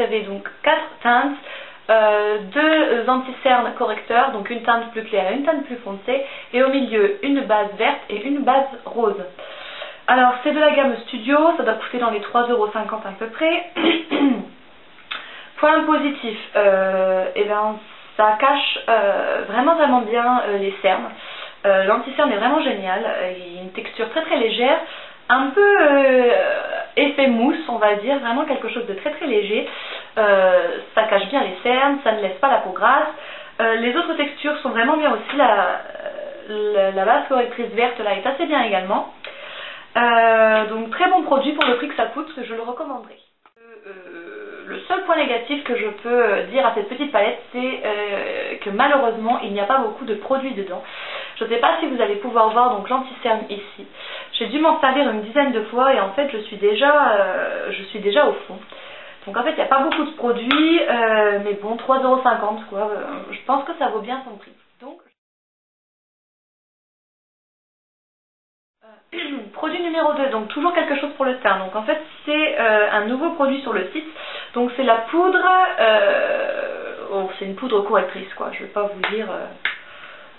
vous avez donc 4 teintes, 2 anti-cernes correcteurs, donc une teinte plus claire et une teinte plus foncée, et au milieu une base verte et une base rose. Alors c'est de la gamme Studio, ça doit coûter dans les 3,50 € à peu près. Point positif, et ben, ça cache vraiment bien les cernes. L'anti-cerne est vraiment génial, il y a une texture très légère, un peu effet mousse on va dire, vraiment quelque chose de très léger. Ça cache bien les cernes, ça ne laisse pas la peau grasse. Les autres textures sont vraiment bien aussi, la base correctrice verte là est assez bien également. Donc très bon produit pour le prix que ça coûte, je le recommanderais. Le seul point négatif que je peux dire à cette petite palette, c'est que malheureusement il n'y a pas beaucoup de produits dedans. Je ne sais pas si vous allez pouvoir voir donc l'anti-cerne ici. J'ai dû m'en servir une dizaine de fois et en fait je suis déjà au fond. Donc en fait il n'y a pas beaucoup de produits, mais bon 3,50 € quoi, je pense que ça vaut bien son prix. Donc produit numéro 2, donc toujours quelque chose pour le teint. Donc en fait c'est un nouveau produit sur le site. Donc c'est la poudre, c'est une poudre correctrice quoi, je ne vais pas vous dire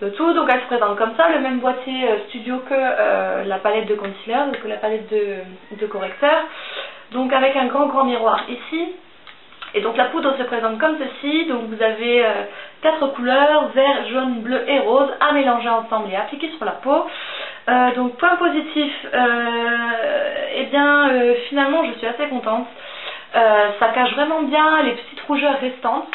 le tout. Donc elle se présente comme ça, le même boîtier Studio que la palette de concealer, que la palette de correcteur. Donc avec un grand miroir ici. Et donc la poudre se présente comme ceci, donc vous avez 4 couleurs, vert, jaune, bleu et rose, à mélanger ensemble et à appliquer sur la peau. Donc point positif, finalement je suis assez contente. Ça cache vraiment bien les petites rougeurs restantes.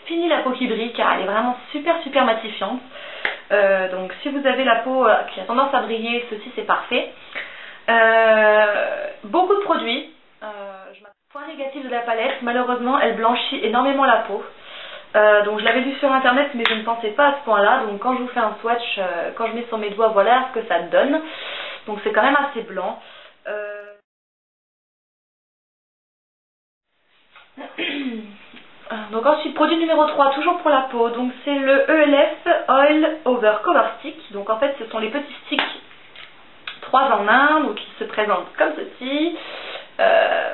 Fini la peau qui brille car elle est vraiment super matifiante. Donc si vous avez la peau qui a tendance à briller, ceci c'est parfait. Beaucoup de produits. Point négatif de la palette, malheureusement elle blanchit énormément la peau. Donc je l'avais vu sur internet mais je ne pensais pas à ce point là. Donc quand je vous fais un swatch, quand je mets sur mes doigts, voilà ce que ça donne. Donc c'est quand même assez blanc. Donc ensuite produit numéro 3, toujours pour la peau. Donc c'est le ELF Oil Over Cover Stick. Donc en fait ce sont les petits sticks 3 en 1, donc ils se présentent comme ceci.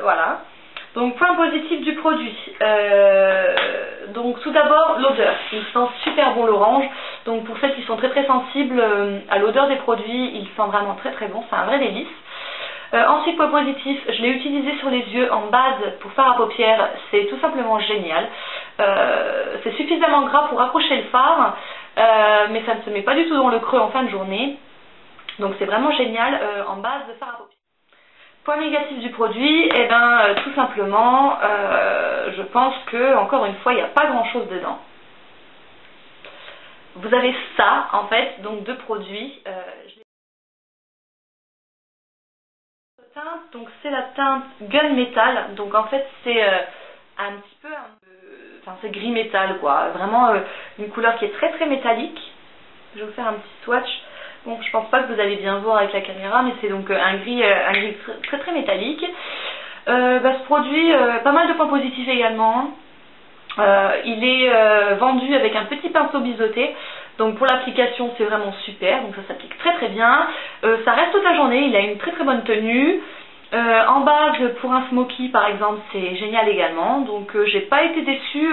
Voilà. Donc point positif du produit, donc tout d'abord l'odeur, il sent super bon l'orange, donc pour celles qui sont très sensibles à l'odeur des produits, il sent vraiment très bon, c'est un vrai délice. Ensuite point positif, je l'ai utilisé sur les yeux en base pour fard à paupières, c'est tout simplement génial, c'est suffisamment gras pour accrocher le fard, mais ça ne se met pas du tout dans le creux en fin de journée, donc c'est vraiment génial en base de fard à paupières. Point négatif du produit, tout simplement, je pense que, encore une fois, il n'y a pas grand chose dedans. Vous avez ça, en fait, donc deux produits. Donc c'est la teinte Gunmetal, donc en fait c'est un petit peu, c'est gris métal quoi, vraiment une couleur qui est très métallique. Je vais vous faire un petit swatch. Bon, je pense pas que vous allez bien voir avec la caméra, mais c'est donc un gris très métallique. Ce produit, pas mal de points positifs également. Il est vendu avec un petit pinceau biseauté. Donc pour l'application c'est vraiment super, donc ça s'applique très bien. Ça reste toute la journée, il a une très bonne tenue. En base pour un smoky par exemple c'est génial également. Donc j'ai pas été déçue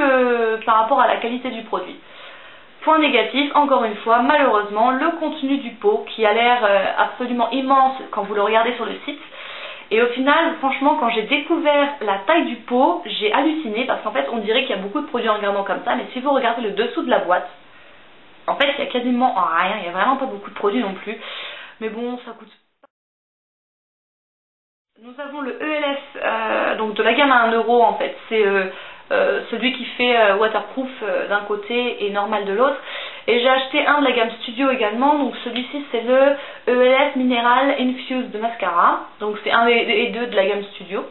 par rapport à la qualité du produit. Point négatif, encore une fois, malheureusement, le contenu du pot qui a l'air absolument immense quand vous le regardez sur le site. Et au final, franchement, quand j'ai découvert la taille du pot, j'ai halluciné parce qu'en fait, on dirait qu'il y a beaucoup de produits en regardant comme ça, mais si vous regardez le dessous de la boîte, en fait, il y a quasiment rien, il n'y a vraiment pas beaucoup de produits non plus. Mais bon, ça coûte. Nous avons le ELF, donc de la gamme à 1 € en fait, c'est celui qui fait waterproof d'un côté et normal de l'autre. Et j'ai acheté un de la gamme Studio également, donc celui-ci c'est le ELF Mineral Infused Mascara, donc c'est un et deux de la gamme Studio.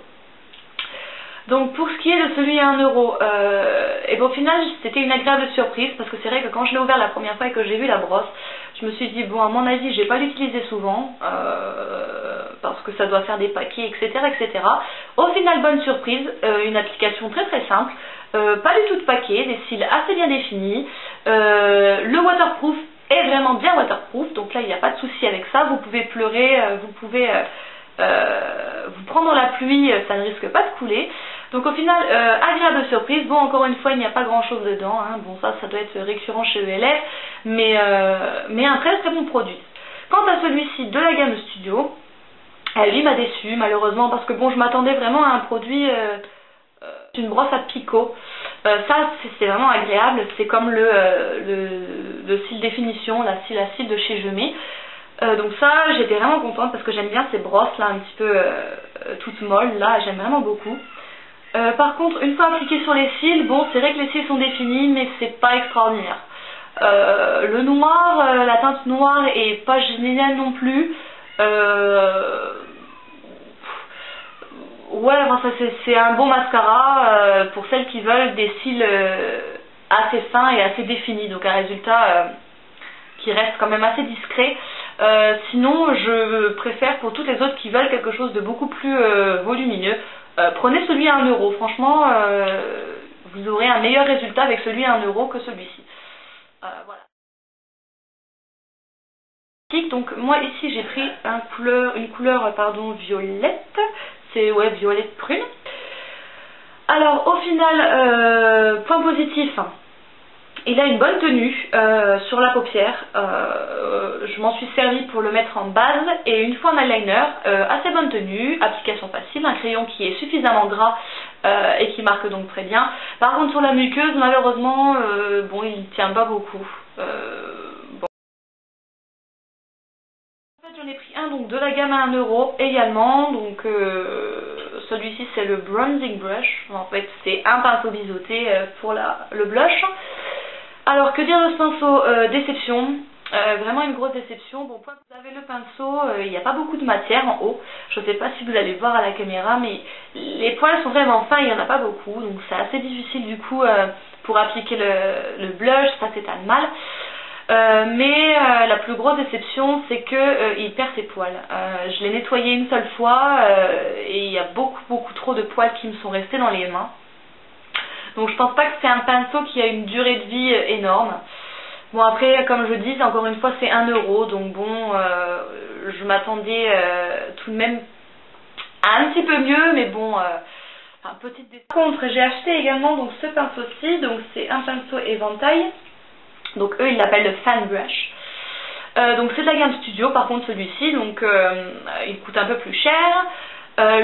Donc pour ce qui est de celui à 1 €, et au final c'était une agréable surprise parce que c'est vrai que quand je l'ai ouvert la première fois et que j'ai vu la brosse, je me suis dit bon à mon avis je vais pas l'utiliser souvent parce que ça doit faire des paquets etc. Au final bonne surprise, une application très simple, pas du tout de paquet, des cils assez bien définis, le waterproof est vraiment bien waterproof, donc là il n'y a pas de souci avec ça, vous pouvez pleurer, vous pouvez vous prendre la pluie, ça ne risque pas de couler. Donc au final, agréable surprise. Bon, encore une fois, il n'y a pas grand chose dedans, hein. Bon, ça doit être récurrent chez ELF, mais un très très bon produit. Quant à celui-ci de la gamme Studio, lui m'a déçu malheureusement, parce que bon, je m'attendais vraiment à un produit, une brosse à picot. Ça c'est vraiment agréable, c'est comme le cils définition, la cils de chez Gemay. Donc ça, j'étais vraiment contente parce que j'aime bien ces brosses là un petit peu toutes molles, là j'aime vraiment beaucoup. Par contre, une fois appliqué sur les cils, bon, c'est vrai que les cils sont définis, mais c'est pas extraordinaire. Le noir, la teinte noire est pas géniale non plus. Ouais, enfin, c'est un bon mascara pour celles qui veulent des cils assez fins et assez définis, donc un résultat qui reste quand même assez discret. Sinon, je préfère pour toutes les autres qui veulent quelque chose de beaucoup plus volumineux. Prenez celui à 1 euro, franchement, vous aurez un meilleur résultat avec celui à 1 euro que celui-ci. Voilà. Donc moi ici j'ai pris une couleur violette, c'est ouais, violette prune. Alors au final, point positif, il a une bonne tenue sur la paupière. Je m'en suis servi pour le mettre en base et une fois en eyeliner, assez bonne tenue, application facile, un crayon qui est suffisamment gras et qui marque donc très bien. Par contre sur la muqueuse, malheureusement, bon, il ne tient pas beaucoup. Bon. En fait j'en ai pris un donc de la gamme à 1 euro également, donc celui-ci c'est le bronzing brush. En fait c'est un pinceau biseauté pour le blush. Alors que dire de ce pinceau, déception, vraiment une grosse déception. Bon, point, vous avez le pinceau, il n'y a pas beaucoup de matière en haut. Je ne sais pas si vous allez voir à la caméra, mais les poils sont vraiment fins, il n'y en a pas beaucoup. Donc c'est assez difficile du coup pour appliquer le blush, ça s'étale mal. Mais la plus grosse déception, c'est que il perd ses poils. Je l'ai nettoyé une seule fois et il y a beaucoup trop de poils qui me sont restés dans les mains. Donc je pense pas que c'est un pinceau qui a une durée de vie énorme. Bon après, comme je dis, encore une fois c'est 1 euro, donc bon, je m'attendais tout de même à un petit peu mieux, mais bon, un petit détail. Par contre, j'ai acheté également donc ce pinceau-ci, donc c'est un pinceau éventail, donc eux ils l'appellent le fan brush. Donc c'est de la gamme Studio, par contre celui-ci, donc il coûte un peu plus cher.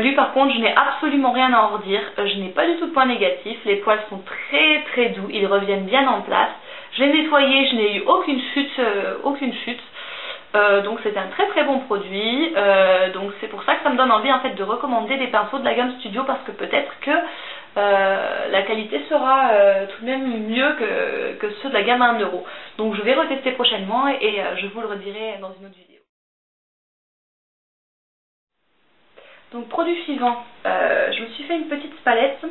Lui par contre je n'ai absolument rien à en redire, je n'ai pas du tout de points négatifs, les poils sont très doux, ils reviennent bien en place, je l'ai nettoyé, je n'ai eu aucune chute, donc c'est un très bon produit, donc c'est pour ça que ça me donne envie en fait de recommander des pinceaux de la gamme Studio, parce que peut-être que la qualité sera tout de même mieux que ceux de la gamme à 1 euro. Donc je vais retester prochainement et je vous le redirai dans une autre vidéo. Donc produit suivant, je me suis fait une petite palette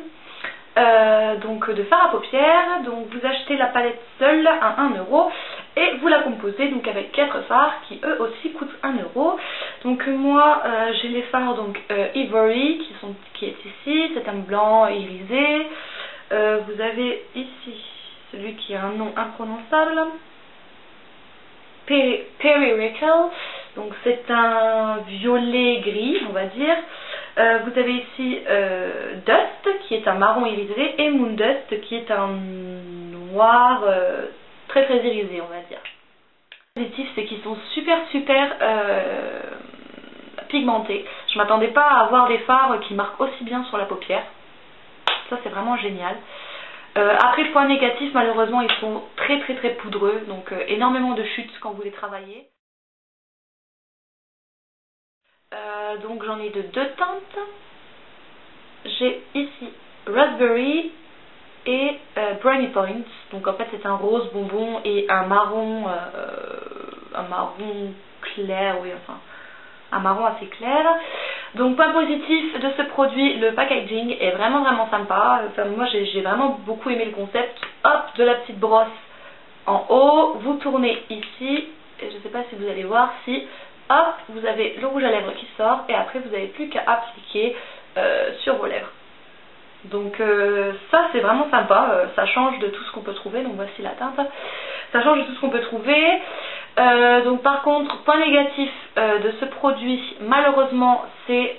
donc de fard à paupières. Donc vous achetez la palette seule à 1 euro et vous la composez donc avec 4 fards qui eux aussi coûtent 1 euro. Donc moi j'ai les fards donc Ivory qui est ici, c'est un blanc irisé. Vous avez ici celui qui a un nom imprononçable, Periwinkle. Donc c'est un violet gris on va dire. Vous avez ici Dust qui est un marron irisé et Moon Dust qui est un noir très irisé on va dire. Le positif c'est qu'ils sont super pigmentés. Je m'attendais pas à avoir des fards qui marquent aussi bien sur la paupière. Ça c'est vraiment génial. Après le point négatif, malheureusement ils sont très poudreux, donc énormément de chutes quand vous les travaillez. Donc j'en ai de 2 teintes. J'ai ici Raspberry et Brownie Points. Donc en fait c'est un rose bonbon et un marron clair, oui enfin un marron assez clair. Donc point positif de ce produit, le packaging est vraiment sympa. Enfin, moi j'ai vraiment beaucoup aimé le concept. Hop, de la petite brosse en haut, vous tournez ici, et je ne sais pas si vous allez voir, si hop, vous avez le rouge à lèvres qui sort et après vous n'avez plus qu'à appliquer sur vos lèvres. Donc ça c'est vraiment sympa, ça change de tout ce qu'on peut trouver. Donc voici la teinte, ça change de tout ce qu'on peut trouver. Donc par contre, point négatif de ce produit, malheureusement, c'est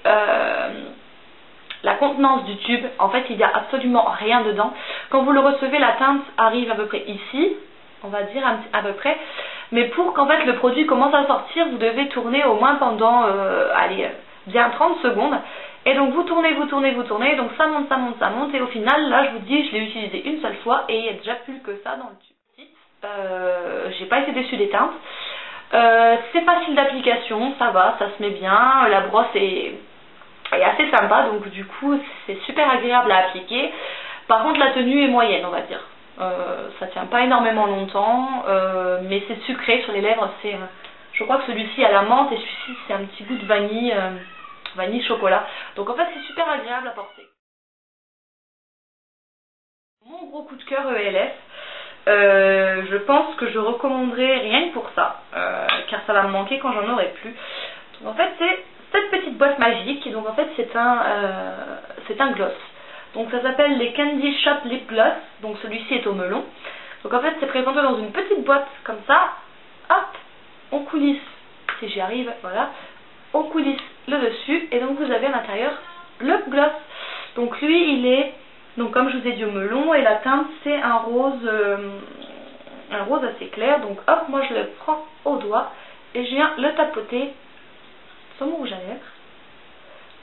la contenance du tube. En fait, il n'y a absolument rien dedans. Quand vous le recevez, la teinte arrive à peu près ici, on va dire à peu près. Mais pour qu'en fait le produit commence à sortir, vous devez tourner au moins pendant, bien 30 secondes. Et donc vous tournez, donc ça monte, ça monte, ça monte. Et au final, là, je vous dis, je l'ai utilisé une seule fois et il y a déjà plus que ça dans le tube. J'ai pas été déçue des teintes. C'est facile d'application, ça va, ça se met bien. La brosse est assez sympa, donc du coup c'est super agréable à appliquer. Par contre la tenue est moyenne, on va dire. Ça tient pas énormément longtemps, mais c'est sucré sur les lèvres. Je crois que celui-ci a la menthe et celui-ci c'est un petit goût de vanille, vanille chocolat. Donc en fait c'est super agréable à porter. Mon gros coup de cœur ELF. Je pense que je recommanderais rien que pour ça, car ça va me manquer quand j'en aurai plus. Donc en fait c'est cette petite boîte magique, et donc en fait c'est un gloss. Donc ça s'appelle les Candy Shop Lip Gloss, donc celui-ci est au melon. Donc en fait c'est présenté dans une petite boîte comme ça, hop, on coulisse, si j'y arrive, voilà, on coulisse le dessus, et donc vous avez à l'intérieur le gloss. Donc lui il est, donc comme je vous ai dit, au melon, et la teinte c'est un rose assez clair. Donc hop, moi je le prends au doigt et je viens le tapoter sur mon rouge à lèvres.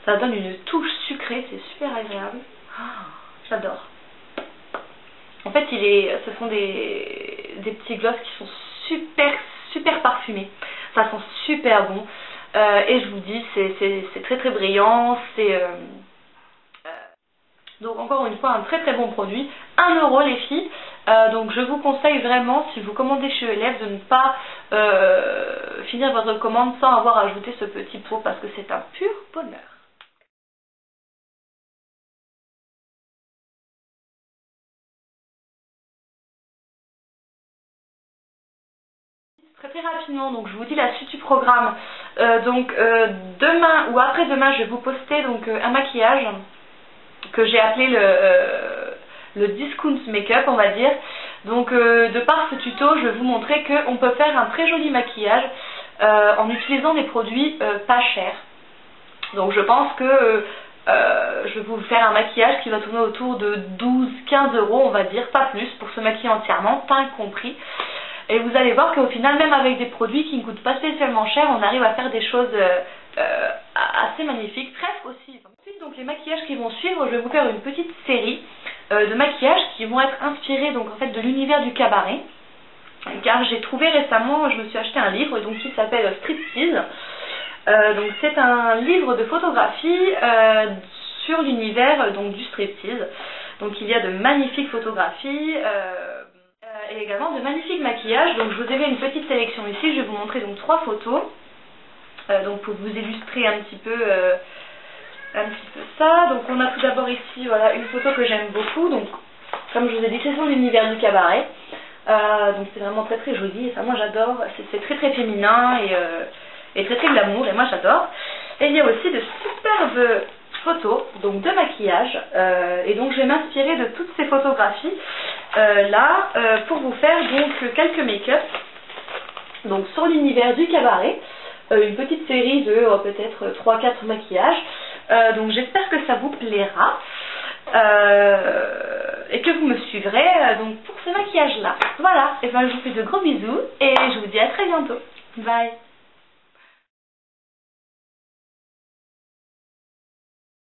Ça donne une touche sucrée, c'est super agréable. Oh, j'adore. En fait ce sont des petits gloss qui sont super parfumés. Ça sent super bon. Et je vous dis, c'est très brillant. Donc encore une fois un très bon produit, 1 € les filles. Donc je vous conseille vraiment, si vous commandez chez ELF, de ne pas finir votre commande sans avoir ajouté ce petit pot, parce que c'est un pur bonheur. Très rapidement, donc je vous dis la suite du programme. Demain ou après-demain, je vais vous poster donc un maquillage que j'ai appelé le discount make-up, on va dire. Donc de par ce tuto, je vais vous montrer qu'on peut faire un très joli maquillage en utilisant des produits pas chers. Donc je pense que je vais vous faire un maquillage qui va tourner autour de 12-15 € on va dire, pas plus, pour se maquiller entièrement, teint compris. Et vous allez voir qu'au final, même avec des produits qui ne coûtent pas spécialement cher, on arrive à faire des choses assez magnifiques, presque aussi. Ensuite, donc les maquillages qui vont suivre, je vais vous faire une petite série de maquillages qui vont être inspirés donc en fait de l'univers du cabaret. Car j'ai trouvé récemment, je me suis acheté un livre donc qui s'appelle Striptease. Donc c'est un livre de photographie sur l'univers donc du striptease. Donc il y a de magnifiques photographies. Et également de magnifiques maquillages. Donc je vous ai fait une petite sélection ici, je vais vous montrer donc 3 photos donc pour vous illustrer un petit peu ça. Donc on a tout d'abord ici, voilà, une photo que j'aime beaucoup. Donc comme je vous ai dit, c'est sur l'univers du cabaret. Donc c'est vraiment très joli, et ça moi j'adore, c'est très féminin et très glamour, et moi j'adore. Et il y a aussi de superbes photos donc de maquillage, et donc je vais m'inspirer de toutes ces photographies là pour vous faire donc quelques make-up donc sur l'univers du cabaret, une petite série de peut-être 3-4 maquillages. Donc j'espère que ça vous plaira et que vous me suivrez donc pour ce maquillage là. Voilà, et ben je vous fais de gros bisous et je vous dis à très bientôt. Bye.